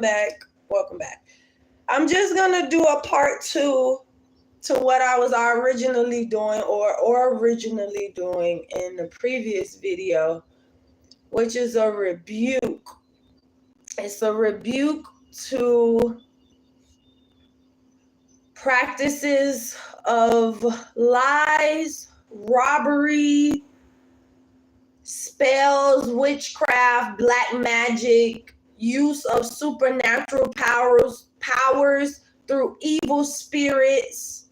Welcome back. I'm just gonna do a part two to what I was originally doing in the previous video, which is a rebuke. It's a rebuke to practices of lies, robbery, spells, witchcraft, black magic, use of supernatural powers through evil spirits.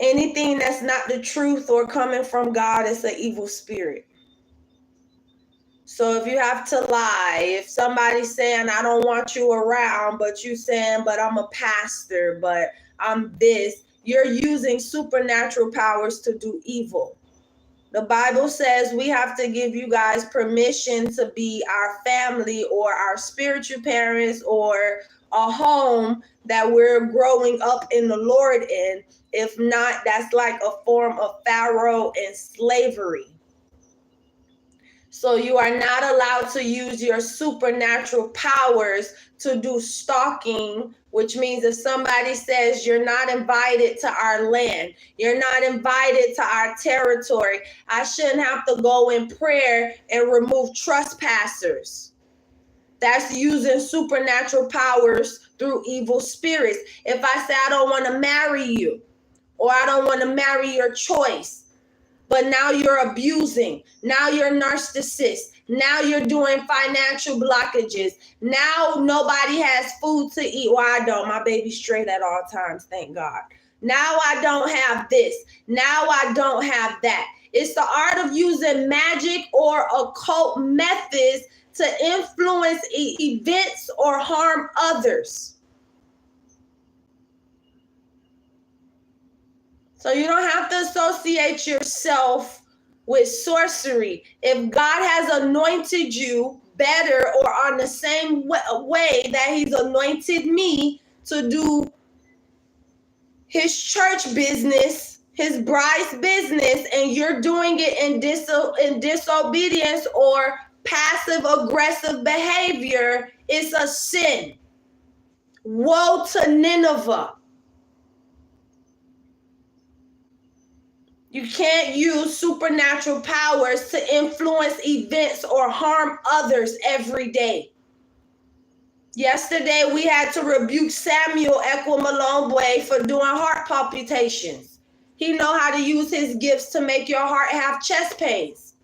Anything that's not the truth or coming from God is an evil spirit. So if you have to lie, if somebody's saying, I don't want you around, but you saying, but I'm a pastor, but I'm this, you're using supernatural powers to do evil. The Bible says we have to give you guys permission to be our family or our spiritual parents or a home that we're growing up in the Lord in. If not, that's like a form of Pharaoh and slavery. So you are not allowed to use your supernatural powers to do stalking, which means if somebody says you're not invited to our land, you're not invited to our territory, I shouldn't have to go in prayer and remove trespassers. That's using supernatural powers through evil spirits. If I say I don't want to marry you, or I don't want to marry your choice, but now you're abusing. Now you're narcissist. Now you're doing financial blockages. Now nobody has food to eat. Well, I don't. My baby's straight at all times, thank God. Now I don't have this. Now I don't have that. It's the art of using magic or occult methods to influence events or harm others. So you don't have to associate yourself with sorcery. If God has anointed you better or on the same way that he's anointed me to do his church business, his bride's business, and you're doing it in disobedience or passive aggressive behavior, it's a sin. Woe to Nineveh. You can't use supernatural powers to influence events or harm others every day. Yesterday, we had to rebuke Samuel Ekwamalongwe for doing heart palpitations. He know how to use his gifts to make your heart have chest pains.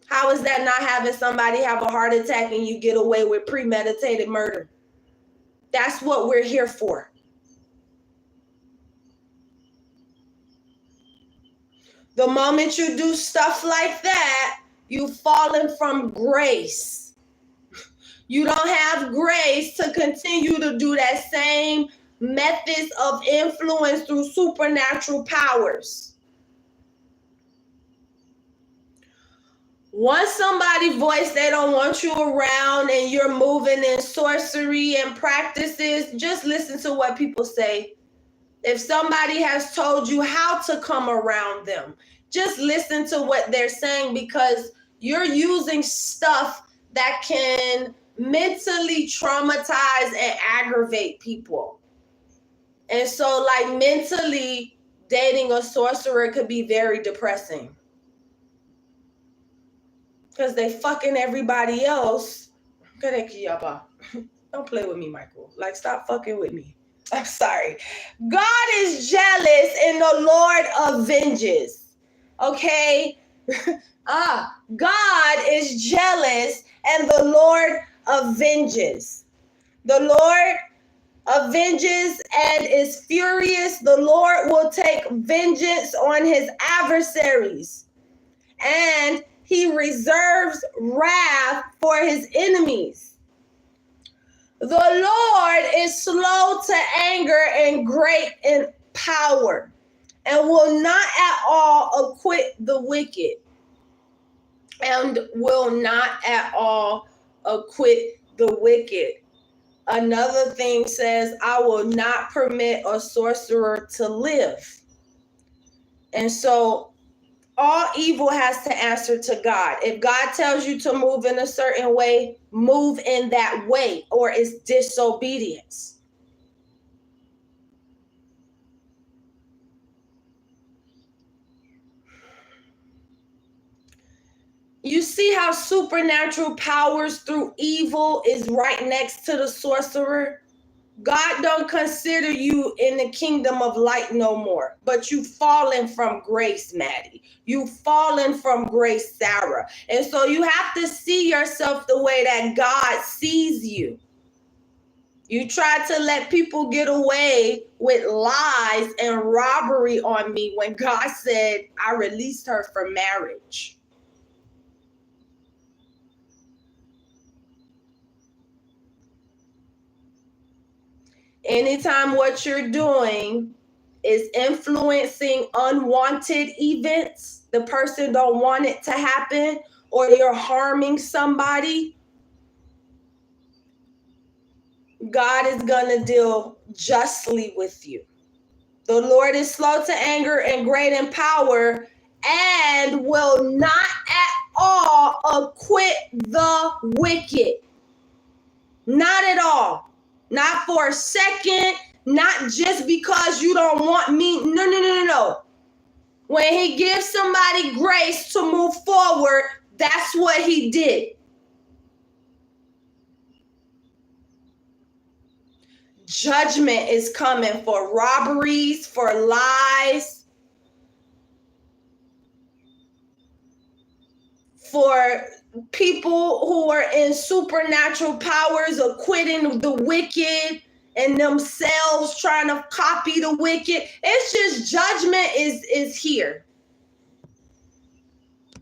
How is that not having somebody have a heart attack and you get away with premeditated murder? That's what we're here for. The moment you do stuff like that, you've fallen from grace. You don't have grace to continue to do that same methods of influence through supernatural powers. Once somebody voice they don't want you around and you're moving in sorcery and practices, just listen to what people say. If somebody has told you how to come around them, just listen to what they're saying, because you're using stuff that can mentally traumatize and aggravate people. And so, like, mentally dating a sorcerer could be very depressing because they fucking everybody else. Don't play with me, Michael. Like, stop fucking with me. I'm sorry. God is jealous and the Lord avenges. Okay? God is jealous and the Lord avenges. The Lord avenges and is furious. The Lord will take vengeance on his adversaries, and he reserves wrath for his enemies. The Lord is slow to anger and great in power, and will not at all acquit the wicked. And will not at all acquit the wicked. Another thing says, I will not permit a sorcerer to live. And so All evil has to answer to God. If God tells you to move in a certain way, move in that way, or it's disobedience. You see how supernatural powers through evil is right next to the sorcerer? God don't consider you in the kingdom of light no more, but you've fallen from grace, Maddie. You've fallen from grace, Sarah. And so you have to see yourself the way that God sees you. You tried to let people get away with lies and robbery on me when God said, I released her for marriage. Anytime what you're doing is influencing unwanted events, the person don't want it to happen, or you're harming somebody, God is going to deal justly with you. The Lord is slow to anger and great in power, and will not at all acquit the wicked. Not at all. Not for a second. Not just because you don't want me. No. When he gives somebody grace to move forward, that's what he did. Judgment is coming for robberies, for lies, for people who are in supernatural powers, acquitting the wicked and themselves trying to copy the wicked. It's just judgment is here.